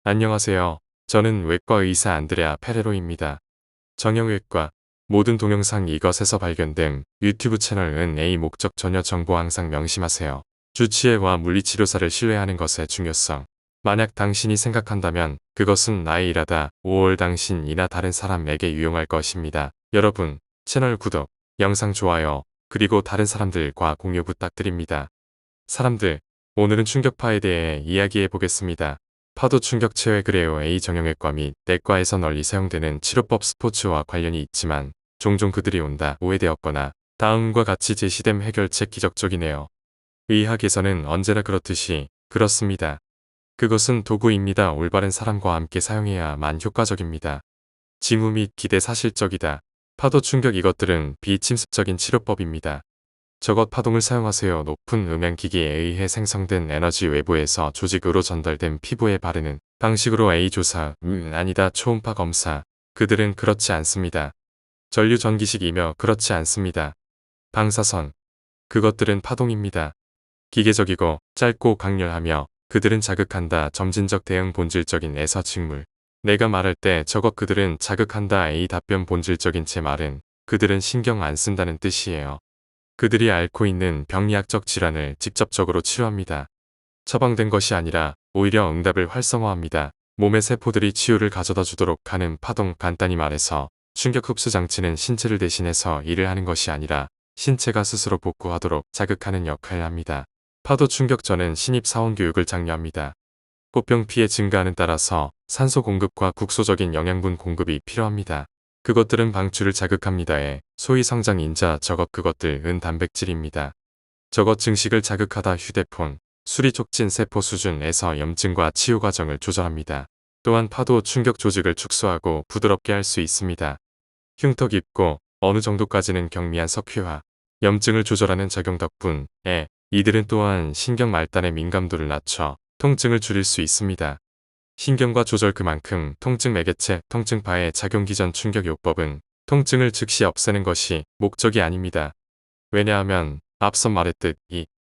안녕하세요. 저는 외과 의사 안드레아 페레로입니다. 정형외과 모든 동영상 이것에서 발견 등 유튜브 채널은 A 목적 전혀 정보 항상 명심하세요. 주치의와 물리치료사를 신뢰하는 것의 중요성. 만약 당신이 생각한다면 그것은 나의 일하다 5월 당신이나 다른 사람에게 유용할 것입니다. 여러분, 채널 구독, 영상 좋아요, 그리고 다른 사람들과 공유 부탁드립니다. 사람들, 오늘은 충격파에 대해 이야기해 보겠습니다. 파도 충격 체외 그레오 A 정형외과 및 내과에서 널리 사용되는 치료법 스포츠와 관련이 있지만 종종 그들이 온다 오해되었거나 다음과 같이 제시됨 해결책 기적적이네요. 의학에서는 언제나 그렇듯이 그렇습니다. 그것은 도구입니다. 올바른 사람과 함께 사용해야만 효과적입니다. 징후 및 기대 사실적이다. 파도 충격 이것들은 비침습적인 치료법입니다. 저것 파동을 사용하세요. 높은 음향기기에 의해 생성된 에너지 외부에서 조직으로 전달된 피부에 바르는 방식으로 A조사, 아니다 초음파 검사. 그들은 그렇지 않습니다. 전류전기식이며 그렇지 않습니다. 방사선. 그것들은 파동입니다. 기계적이고 짧고 강렬하며 그들은 자극한다. 점진적 대응 본질적인 에서 직물. 내가 말할 때 저것 그들은 자극한다. A 답변 본질적인 제 말은 그들은 신경 안 쓴다는 뜻이에요. 그들이 앓고 있는 병리학적 질환을 직접적으로 치료합니다. 처방된 것이 아니라 오히려 응답을 활성화합니다. 몸의 세포들이 치유를 가져다 주도록 하는 파동. 간단히 말해서 충격 흡수 장치는 신체를 대신해서 일을 하는 것이 아니라 신체가 스스로 복구하도록 자극하는 역할을 합니다. 파도 충격 전은 신입 사원 교육을 장려합니다. 꽃병 피해 증가하는 따라서 산소 공급과 국소적인 영양분 공급이 필요합니다. 그것들은 방출을 자극합니다에 소위 성장 인자 저것 그것들은 단백질입니다. 저것 증식을 자극하다 휴대폰, 수리 촉진 세포 수준에서 염증과 치유 과정을 조절합니다. 또한 파도 충격 조직을 축소하고 부드럽게 할 수 있습니다. 흉터 깊고 어느 정도까지는 경미한 석회화, 염증을 조절하는 작용 덕분에 이들은 또한 신경 말단의 민감도를 낮춰 통증을 줄일 수 있습니다. 신경과 조절 그만큼 통증 매개체 통증파의 작용 기전 충격 요법은 통증을 즉시 없애는 것이 목적이 아닙니다. 왜냐하면 앞서 말했듯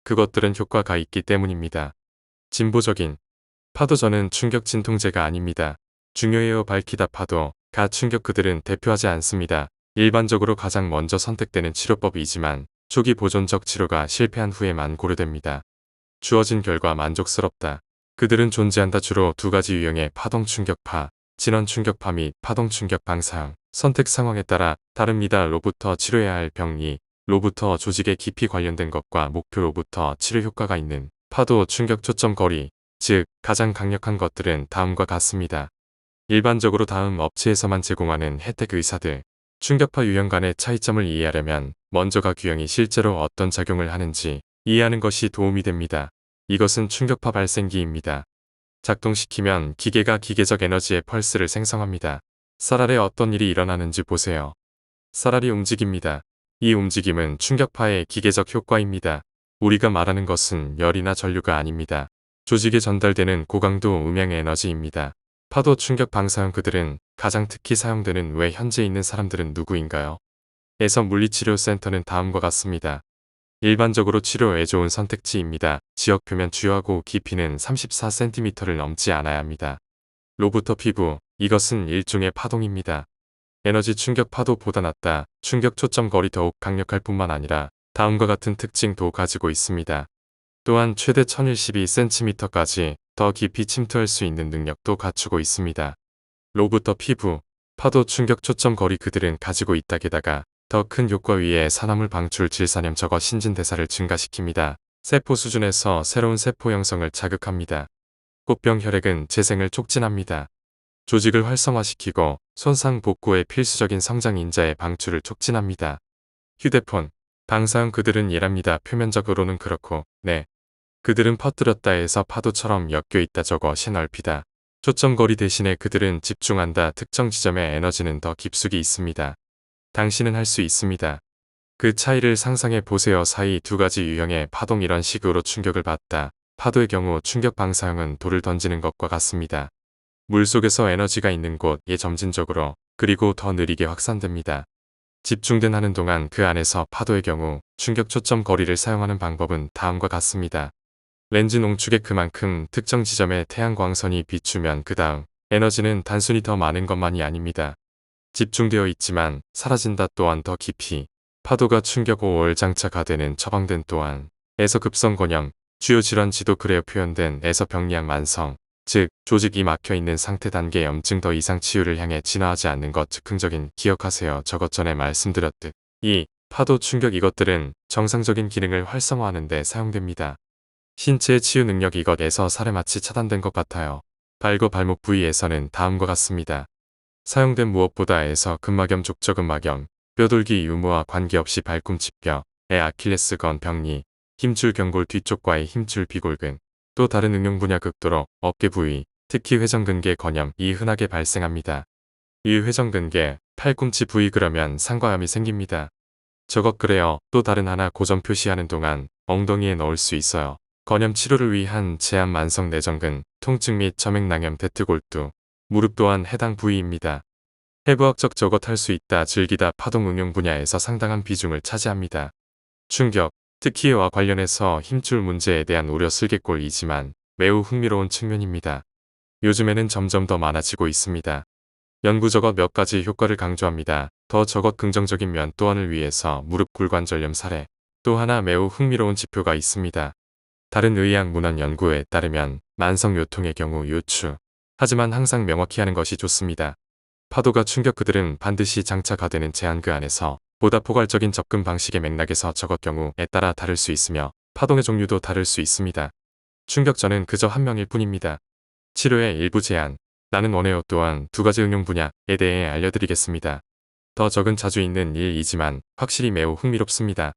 그것들은 효과가 있기 때문입니다. 진보적인 파도전은 충격 진통제가 아닙니다. 중요해요. 밝히다 파도, 가 충격 그들은 대표하지 않습니다. 일반적으로 가장 먼저 선택되는 치료법이지만 초기 보존적 치료가 실패한 후에만 고려됩니다. 주어진 결과 만족스럽다. 그들은 존재한다. 주로 두 가지 유형의 파동 충격파, 진원 충격파 및 파동 충격 방사형. 선택 상황에 따라 다릅니다. 로부터 치료해야 할 병리, 로부터 조직에 깊이 관련된 것과 목표로부터 치료 효과가 있는 파도 충격 초점 거리, 즉 가장 강력한 것들은 다음과 같습니다. 일반적으로 다음 업체에서만 제공하는 혜택 의사들. 충격파 유형 간의 차이점을 이해하려면 먼저가 규형이 실제로 어떤 작용을 하는지 이해하는 것이 도움이 됩니다. 이것은 충격파 발생기입니다. 작동시키면 기계가 기계적 에너지의 펄스를 생성합니다. 쌀 아래 어떤 일이 일어나는지 보세요. 쌀알이 움직입니다. 이 움직임은 충격파의 기계적 효과입니다. 우리가 말하는 것은 열이나 전류가 아닙니다. 조직에 전달되는 고강도 음향 에너지입니다. 파도 충격 방사형 그들은 가장 특히 사용되는 왜 현재 있는 사람들은 누구인가요? 에서 물리치료센터는 다음과 같습니다. 일반적으로 치료에 좋은 선택지입니다. 지역 표면 주요하고 깊이는 34cm를 넘지 않아야 합니다. 로부터 피부, 이것은 일종의 파동입니다. 에너지 충격 파도보다 낮다. 충격 초점 거리 더욱 강력할 뿐만 아니라 다음과 같은 특징도 가지고 있습니다. 또한 최대 1012cm까지 더 깊이 침투할 수 있는 능력도 갖추고 있습니다. 로부터 피부, 파도 충격 초점 거리 그들은 가지고 있다. 게다가 더 큰 효과 위에 산화물 방출 질산염 저거 신진대사를 증가시킵니다. 세포 수준에서 새로운 세포 형성을 자극합니다. 꽃병 혈액은 재생을 촉진합니다. 조직을 활성화시키고 손상 복구의 필수적인 성장 인자의 방출을 촉진합니다. 휴대폰, 방사형 그들은 일합니다. 표면적으로는 그렇고, 그들은 퍼뜨렸다 해서 파도처럼 엮여 있다. 저것이 넓히다. 초점거리 대신에 그들은 집중한다. 특정 지점의 에너지는 더 깊숙이 있습니다. 당신은 할 수 있습니다. 그 차이를 상상해 보세요. 사이 두 가지 유형의 파동 이런 식으로 충격을 받다. 파도의 경우 충격 방사형은 돌을 던지는 것과 같습니다. 물속에서 에너지가 있는 곳에 점진적으로 그리고 더 느리게 확산됩니다. 집중된 하는 동안 그 안에서 파도의 경우 충격 초점 거리를 사용하는 방법은 다음과 같습니다. 렌즈 농축에 그만큼 특정 지점에 태양광선이 비추면 그 다음 에너지는 단순히 더 많은 것만이 아닙니다. 집중되어 있지만 사라진다 또한 더 깊이 파도가 충격 5월 장차가 되는 처방된 또한 에서 급성 곤염, 주요 질환 지도 그래요 표현된 에서 병리학 만성, 즉 조직이 막혀있는 상태 단계 염증 더 이상 치유를 향해 진화하지 않는 것 즉흥적인 기억하세요. 저것 전에 말씀드렸듯 이 파도 충격 이것들은 정상적인 기능을 활성화하는 데 사용됩니다. 신체의 치유 능력 이것에서 살에 마치 차단된 것 같아요. 발과 발목 부위에서는 다음과 같습니다. 사용된 무엇보다에서 근막염 족저근막염, 뼈돌기 유무와 관계없이 발꿈치뼈, 아킬레스건 병리, 힘줄 경골 뒤쪽과의 힘줄 비골근, 또 다른 응용 분야 극도로 어깨 부위, 특히 회전근개 건염이 흔하게 발생합니다. 이 회전근개, 팔꿈치 부위 그러면 상과염이 생깁니다. 저것 그래요. 또 다른 하나 고점 표시하는 동안 엉덩이에 넣을 수 있어요. 건염 치료를 위한 제한 만성 내전근, 통증 및 점액낭염 대퇴골두, 무릎 또한 해당 부위입니다. 해부학적 저것 할 수 있다 즐기다 파동 응용 분야에서 상당한 비중을 차지합니다. 충격, 특히와 관련해서 힘줄 문제에 대한 우려 슬개골이지만 매우 흥미로운 측면입니다. 요즘에는 점점 더 많아지고 있습니다. 연구 저것 몇 가지 효과를 강조합니다. 더 저것 긍정적인 면 또한을 위해서 무릎 골관절염 사례, 또 하나 매우 흥미로운 지표가 있습니다. 다른 의학 문헌 연구에 따르면 만성 요통의 경우 요추, 하지만 항상 명확히 하는 것이 좋습니다. 파도가 충격 그들은 반드시 장차가 되는 제한 그 안에서 보다 포괄적인 접근 방식의 맥락에서 저것 경우에 따라 다를 수 있으며 파동의 종류도 다를 수 있습니다. 충격전은 그저 한 명일 뿐입니다. 치료의 일부 제한, 나는 원해요 또한 두 가지 응용 분야에 대해 알려드리겠습니다. 더 적은 자주 있는 일이지만 확실히 매우 흥미롭습니다.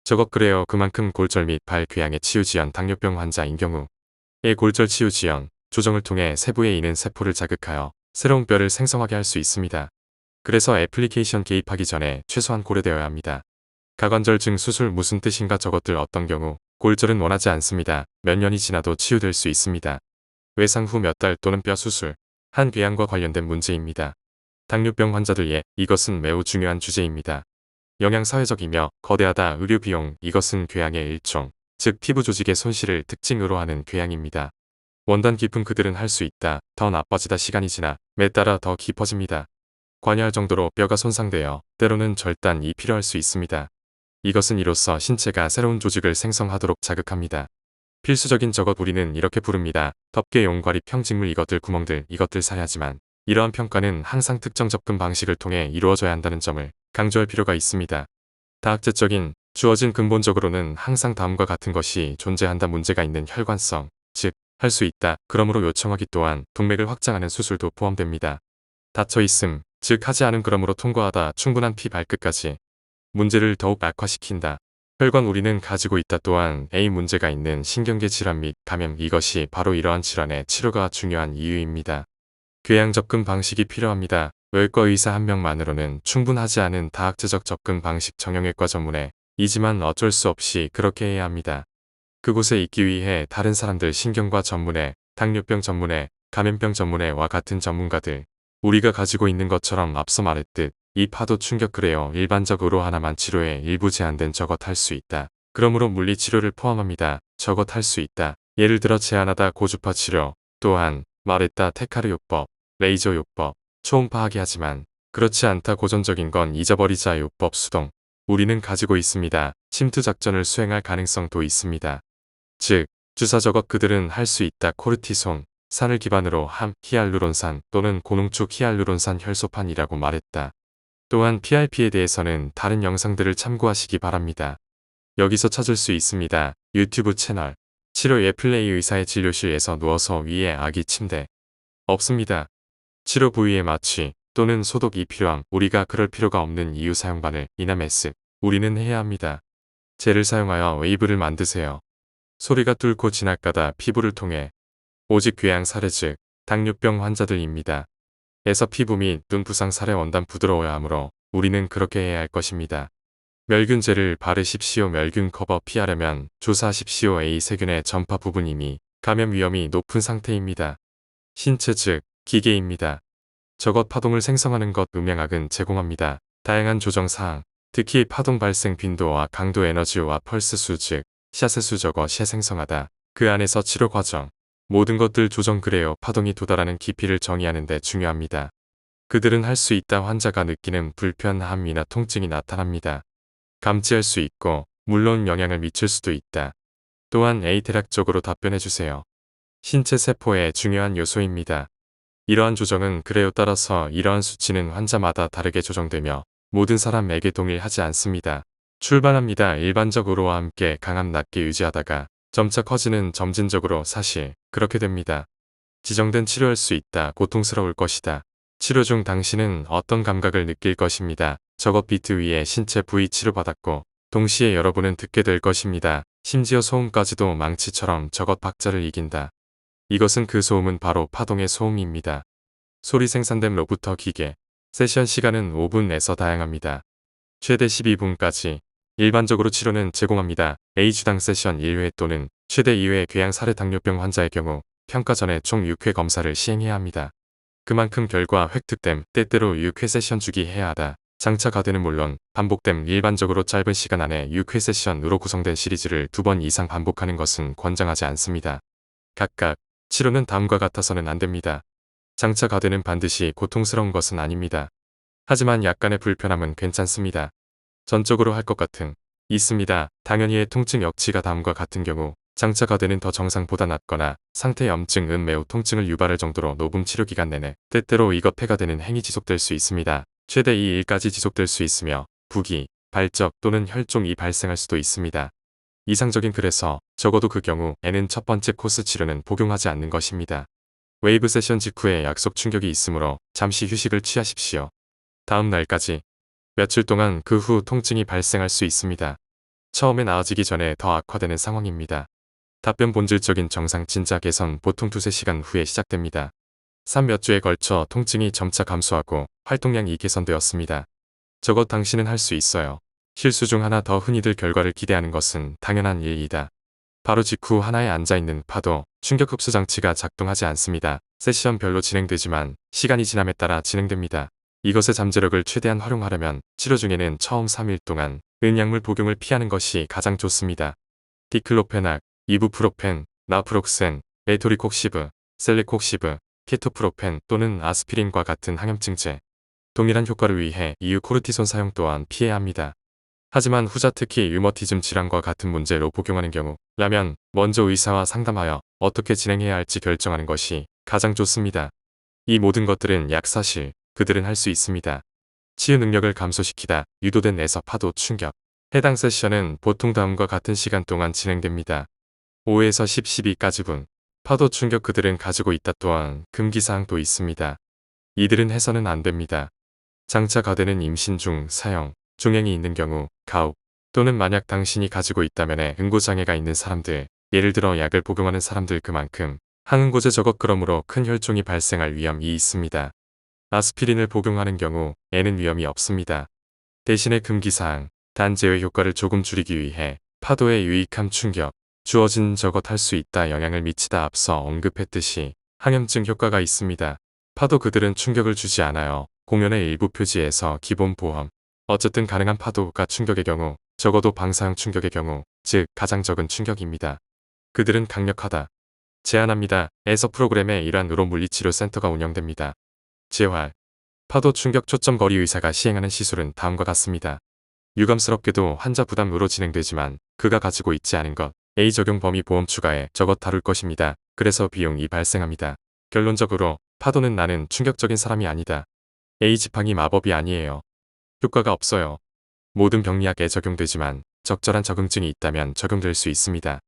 저것 그래요. 그만큼 골절 및 발 궤양의 치유 지연 당뇨병 환자인 경우의 골절 치유 지연, 조정을 통해 세부에 있는 세포를 자극하여 새로운 뼈를 생성하게 할 수 있습니다. 그래서 애플리케이션 개입하기 전에 최소한 고려되어야 합니다. 가관절증 수술 무슨 뜻인가 저것들 어떤 경우 골절은 원하지 않습니다. 몇 년이 지나도 치유될 수 있습니다. 외상 후 몇 달 또는 뼈 수술, 한 궤양과 관련된 문제입니다. 당뇨병 환자들 이것은 매우 중요한 주제입니다. 영양 사회적이며 거대하다 의료 비용 이것은 궤양의 일종, 즉 피부 조직의 손실을 특징으로 하는 궤양입니다. 원단 깊은 그들은 할 수 있다. 더 나빠지다 시간이 지나 매 따라 더 깊어집니다. 관여할 정도로 뼈가 손상되어 때로는 절단이 필요할 수 있습니다. 이것은 이로써 신체가 새로운 조직을 생성하도록 자극합니다. 필수적인 저것 우리는 이렇게 부릅니다. 덮개 용과리 평직물 이것들 구멍들 이것들 사야지만 이러한 평가는 항상 특정 접근 방식을 통해 이루어져야 한다는 점을 강조할 필요가 있습니다. 다학제적인 주어진 근본적으로는 항상 다음과 같은 것이 존재한다 문제가 있는 혈관성, 즉 할 수 있다. 그러므로 요청하기 또한 동맥을 확장하는 수술도 포함됩니다. 닫혀있음, 즉 하지 않은 그러므로 통과하다 충분한 피 발끝까지 문제를 더욱 악화시킨다. 혈관 우리는 가지고 있다 또한 A 문제가 있는 신경계 질환 및 감염 이것이 바로 이러한 질환의 치료가 중요한 이유입니다. 궤양 접근 방식이 필요합니다. 외과 의사 한 명만으로는 충분하지 않은 다학제적 접근 방식 정형외과 전문의 이지만 어쩔 수 없이 그렇게 해야 합니다. 그곳에 있기 위해 다른 사람들 신경과 전문의, 당뇨병 전문의, 감염병 전문의와 같은 전문가들 우리가 가지고 있는 것처럼 앞서 말했듯 이 파도 충격 그래요. 일반적으로 하나만 치료에 일부 제한된 저것 할 수 있다. 그러므로 물리치료를 포함합니다. 저것 할 수 있다. 예를 들어 제한하다 고주파 치료, 또한 말했다 테카르 요법, 레이저 요법, 초음파하게 하지만 그렇지 않다 고전적인 건 잊어버리자 요법 수동. 우리는 가지고 있습니다. 침투 작전을 수행할 가능성도 있습니다. 즉, 주사 저것 그들은 할 수 있다. 코르티손, 산을 기반으로 함 히알루론산 또는 고농축 히알루론산 혈소판이라고 말했다. 또한 PRP에 대해서는 다른 영상들을 참고하시기 바랍니다. 여기서 찾을 수 있습니다. 유튜브 채널 치료 예플레이 의사의 진료실에서 누워서 위에 아기 침대 없습니다. 치료 부위에 마취 또는 소독이 필요함 우리가 그럴 필요가 없는 이유 사용반을 이나메스 우리는 해야 합니다. 젤을 사용하여 웨이브를 만드세요. 소리가 뚫고 지나가다 피부를 통해 오직 궤양 사례 즉 당뇨병 환자들입니다. 에서 피부 및 눈 부상 사례 원단 부드러워야 하므로 우리는 그렇게 해야 할 것입니다. 멸균제를 바르십시오. 멸균 커버 피하려면 조사하십시오. A 세균의 전파 부분 이미 감염 위험이 높은 상태입니다. 신체 즉 기계입니다. 저것 파동을 생성하는 것 음양학은 제공합니다. 다양한 조정 사항, 특히 파동 발생 빈도와 강도 에너지와 펄스 수 즉 샷의 수 저것 샷 생성하다. 그 안에서 치료 과정, 모든 것들 조정 그래요. 파동이 도달하는 깊이를 정의하는 데 중요합니다. 그들은 할 수 있다. 환자가 느끼는 불편함이나 통증이 나타납니다. 감지할 수 있고 물론 영향을 미칠 수도 있다. 또한 A 대략적으로 답변해 주세요. 신체 세포의 중요한 요소입니다. 이러한 조정은 그래요. 따라서 이러한 수치는 환자마다 다르게 조정되며 모든 사람에게 동일하지 않습니다. 출발합니다. 일반적으로와 함께 강함 낮게 유지하다가 점차 커지는 점진적으로 사실 그렇게 됩니다. 지정된 치료할 수 있다. 고통스러울 것이다. 치료 중 당신은 어떤 감각을 느낄 것입니다. 저것 비트 위에 신체 부위 치료받았고 동시에 여러분은 듣게 될 것입니다. 심지어 소음까지도 망치처럼 저것 박자를 이긴다. 이것은 그 소음은 바로 파동의 소음입니다. 소리 생산됨로부터 기계. 세션 시간은 5분에서 다양합니다. 최대 12분까지. 일반적으로 치료는 제공합니다. A주당 세션 1회 또는 최대 2회 궤양 사례 당뇨병 환자의 경우 평가 전에 총 6회 검사를 시행해야 합니다. 그만큼 결과 획득됨 때때로 6회 세션 주기 해야 하다. 장차 가되는 물론 반복됨 일반적으로 짧은 시간 안에 6회 세션으로 구성된 시리즈를 2번 이상 반복하는 것은 권장하지 않습니다. 각각 치료는 다음과 같아서는 안 됩니다. 장차 가되는 반드시 고통스러운 것은 아닙니다. 하지만 약간의 불편함은 괜찮습니다. 전적으로 할 것 같은 있습니다. 당연히의 통증 역치가 다음과 같은 경우 장차 가되는 더 정상보다 낫거나 상태 염증은 매우 통증을 유발할 정도로 녹음 치료 기간 내내 때때로 이것 폐가 되는 행위 지속될 수 있습니다. 최대 2일까지 지속될 수 있으며 부기, 발적 또는 혈종이 발생할 수도 있습니다. 이상적인 그래서 적어도 그 경우에는 첫 번째 코스 치료는 복용하지 않는 것입니다. 웨이브 세션 직후에 약속 충격이 있으므로 잠시 휴식을 취하십시오. 다음 날까지 며칠 동안 그 후 통증이 발생할 수 있습니다. 처음에 나아지기 전에 더 악화되는 상황입니다. 답변 본질적인 정상 진짜 개선 보통 2~3시간 후에 시작됩니다. 3몇 주에 걸쳐 통증이 점차 감소하고 활동량이 개선되었습니다. 적어 당신은 할 수 있어요. 실수 중 하나 더 흔히들 결과를 기대하는 것은 당연한 일이다. 바로 직후 하나에 앉아있는 파도, 충격 흡수 장치가 작동하지 않습니다. 세션별로 진행되지만 시간이 지남에 따라 진행됩니다. 이것의 잠재력을 최대한 활용하려면 치료 중에는 처음 3일 동안 은약물 복용을 피하는 것이 가장 좋습니다. 디클로페낙, 이부프로펜, 나프록센, 에토리콕시브, 셀리콕시브, 케토프로펜 또는 아스피린과 같은 항염증제. 동일한 효과를 위해 이유 코르티손 사용 또한 피해야 합니다. 하지만 후자 특히 류머티즘 질환과 같은 문제로 복용하는 경우라면 먼저 의사와 상담하여 어떻게 진행해야 할지 결정하는 것이 가장 좋습니다. 이 모든 것들은 약사실, 그들은 할 수 있습니다. 치유 능력을 감소시키다, 유도된 에서 파도 충격. 해당 세션은 보통 다음과 같은 시간 동안 진행됩니다. 5에서 10, 12까지 분. 파도 충격 그들은 가지고 있다. 또한 금기사항도 있습니다. 이들은 해서는 안 됩니다. 장차 가되는 임신 중 사형, 종양이 있는 경우, 가혹, 또는 만약 당신이 가지고 있다면에 응고장애가 있는 사람들, 예를 들어 약을 복용하는 사람들 그만큼 항응고제 저것 그러므로 큰 혈종이 발생할 위험이 있습니다. 아스피린을 복용하는 경우에는 위험이 없습니다. 대신에 금기사항, 단제의 효과를 조금 줄이기 위해 파도의 유익함 충격, 주어진 저것 할 수 있다 영향을 미치다 앞서 언급했듯이 항염증 효과가 있습니다. 파도 그들은 충격을 주지 않아요. 공연의 일부 표지에서 기본 보험. 어쨌든 가능한 파도가 충격의 경우, 적어도 방사형 충격의 경우, 즉 가장 적은 충격입니다. 그들은 강력하다. 제한합니다. 에서 프로그램의 일환으로 물리치료 센터가 운영됩니다. 재활. 파도 충격 초점 거리 의사가 시행하는 시술은 다음과 같습니다. 유감스럽게도 환자 부담으로 진행되지만 그가 가지고 있지 않은 것, A 적용 범위 보험 추가에 저것 다룰 것입니다. 그래서 비용이 발생합니다. 결론적으로 파도는 나는 충격적인 사람이 아니다. A 지팡이 마법이 아니에요. 효과가 없어요. 모든 병리학에 적용되지만 적절한 적응증이 있다면 적용될 수 있습니다.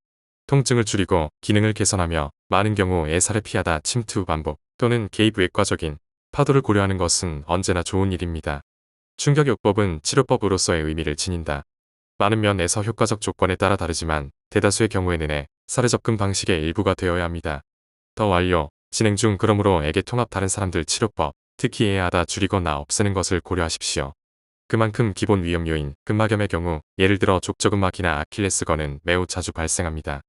통증을 줄이고 기능을 개선하며 많은 경우 애살을 피하다 침투 반복 또는 개입 외과적인 파도를 고려하는 것은 언제나 좋은 일입니다. 충격요법은 치료법으로서의 의미를 지닌다. 많은 면에서 효과적 조건에 따라 다르지만 대다수의 경우에는 사례 접근 방식의 일부가 되어야 합니다. 더 완료, 진행 중 그러므로 에게 통합 다른 사람들 치료법, 특히 애하다 줄이거나 없애는 것을 고려하십시오. 그만큼 기본 위험 요인, 근막염의 경우 예를 들어 족저근막이나 아킬레스건은 매우 자주 발생합니다.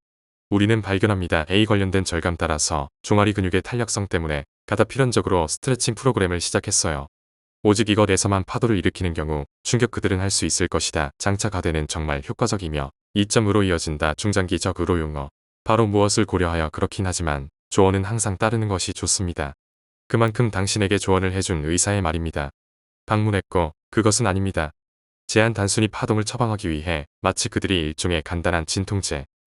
우리는 발견합니다. A 관련된 절감 따라서 종아리 근육의 탄력성 때문에 가다 필연적으로 스트레칭 프로그램을 시작했어요. 오직 이것에서만 파도를 일으키는 경우 충격 그들은 할 수 있을 것이다. 장차 가되는 정말 효과적이며 이점으로 이어진다. 중장기적 의료 용어. 바로 무엇을 고려하여 그렇긴 하지만 조언은 항상 따르는 것이 좋습니다. 그만큼 당신에게 조언을 해준 의사의 말입니다. 방문했고 그것은 아닙니다. 제한 단순히 파동을 처방하기 위해 마치 그들이 일종의 간단한 진통제,